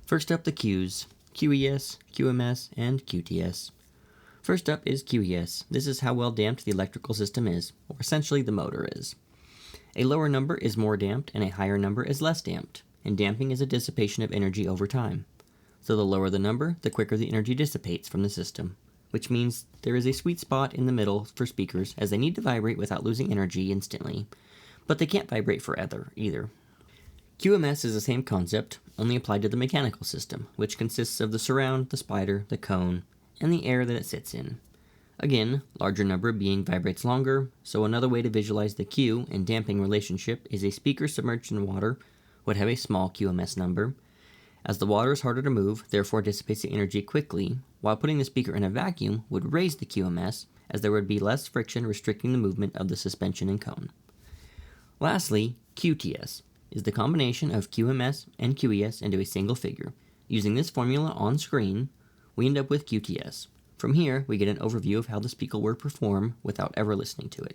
First up, the Qs: QES, QMS, and QTS. First up is QES. This is how well damped the electrical system is, or essentially the motor is. A lower number is more damped and a higher number is less damped, and damping is a dissipation of energy over time. So the lower the number, the quicker the energy dissipates from the system, which means there is a sweet spot in the middle for speakers as they need to vibrate without losing energy instantly, but they can't vibrate forever either. QMS is the same concept, only applied to the mechanical system, which consists of the surround, the spider, the cone, and the air that it sits in. Again, larger number being vibrates longer, so another way to visualize the Q and damping relationship is a speaker submerged in water would have a small QMS number, as the water is harder to move, therefore dissipates the energy quickly, while putting the speaker in a vacuum would raise the QMS, as there would be less friction restricting the movement of the suspension and cone. Lastly, QTS is the combination of QMS and QES into a single figure. Using this formula on screen, we end up with QTS. From here, we get an overview of how the speaker would perform without ever listening to it.